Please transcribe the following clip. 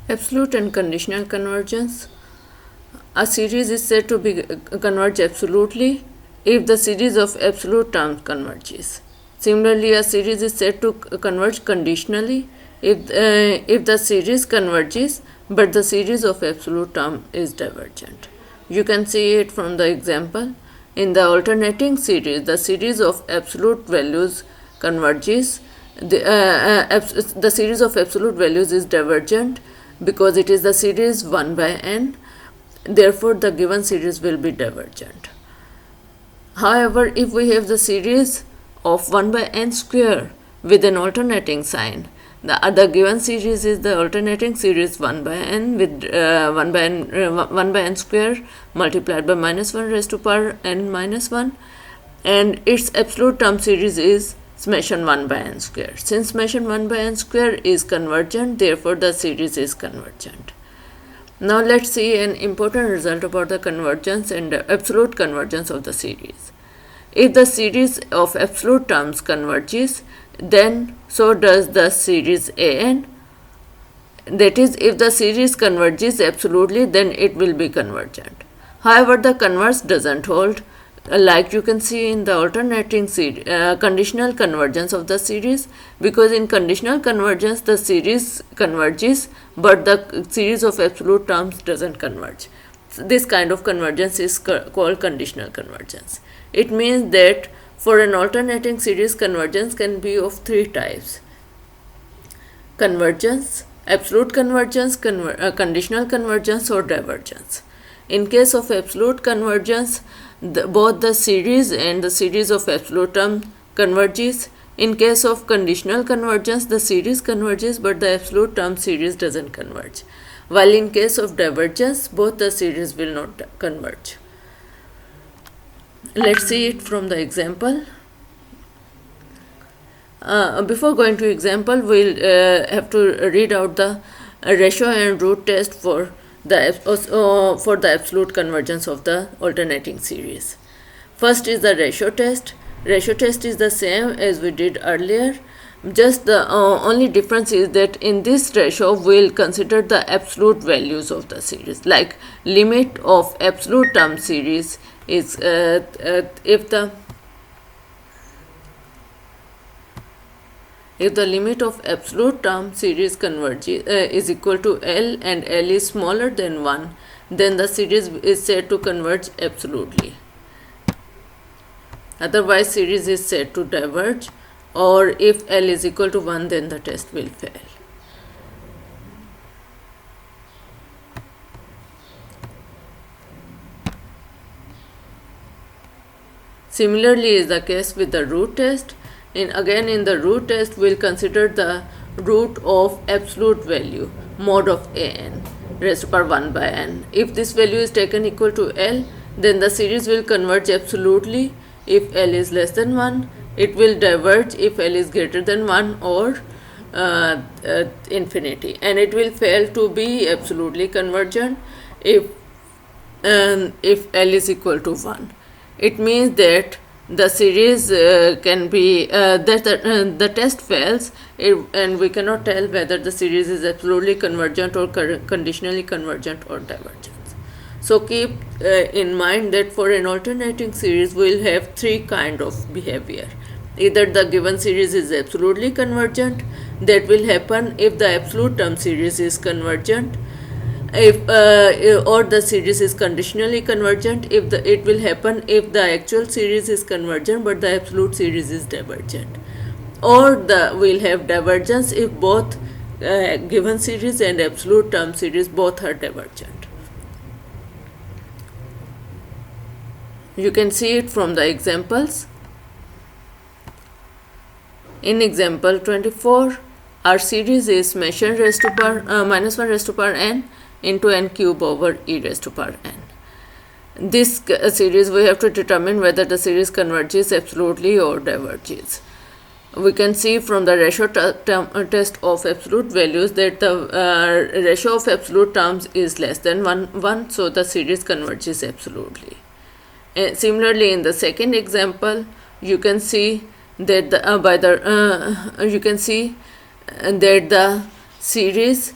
Absolute and conditional convergence. A series is said to be converge absolutely if the series of absolute terms converges. Similarly, a series is said to converge conditionally if the series converges but the series of absolute term is divergent. You can see it from the example. In the alternating series, the series of absolute values converges. The series of absolute values is divergent because it is the series 1 by n. Therefore, the given series will be divergent. However, if we have the series of 1 by n square with an alternating sign, the given series is the alternating series 1 by n with 1 by n square multiplied by minus 1 raised to power n minus 1, and its absolute term series is summation 1 by n square. Since summation 1 by n square is convergent, therefore the series is convergent. Now let's see an important result about the convergence and absolute convergence of the series. If the series of absolute terms converges, then so does the series an. That is, if the series converges absolutely, then it will be convergent. However, the converse doesn't hold. Like you can see in the alternating conditional convergence of the series, because in conditional convergence the series converges but the series of absolute terms doesn't converge. This kind of convergence is called conditional convergence. It means that for an alternating series, convergence can be of three types: convergence, absolute convergence, conditional convergence, or divergence. In case of absolute convergence, both the series and the series of absolute term converges. In case of conditional convergence, the series converges but the absolute term series doesn't converge. While in case of divergence, both the series will not converge. Let's see it from the example. Before going to example, we'll have to read out the ratio and root test for the absolute convergence of the alternating series. First is the ratio test. Ratio test is the same as we did earlier. Just the only difference is that in this ratio we'll consider the absolute values of the series. Like limit of absolute term series is if the limit of absolute term series converges is equal to L and L is smaller than 1, then the series is said to converge absolutely. Otherwise, series is said to diverge, or if L is equal to 1, then the test will fail. Similarly is the case with the root test. Again in the root test, we'll consider the root of absolute value mod of an raised to power 1 by n. If this value is taken equal to L, then the series will converge absolutely if L is less than 1. It will diverge if L is greater than 1 or infinity, and it will fail to be absolutely convergent if L is equal to 1. It means that the series can be the test fails and we cannot tell whether the series is absolutely convergent or conditionally convergent or divergent. So keep in mind that for an alternating series we will have three kind of behavior. Either the given series is absolutely convergent, that will happen if the absolute term series is convergent, or the series is conditionally convergent, it will happen if the actual series is convergent but the absolute series is divergent, or we'll have divergence if both given series and absolute term series both are divergent. You can see it from the examples. In example 24, our series is summation raised to power minus 1 raised to power n into n cube over e raised to power n. This series we have to determine whether the series converges absolutely or diverges. We can see from the ratio test of absolute values that the ratio of absolute terms is less than 1, so the series converges absolutely. Similarly, in the second example, you can see that the series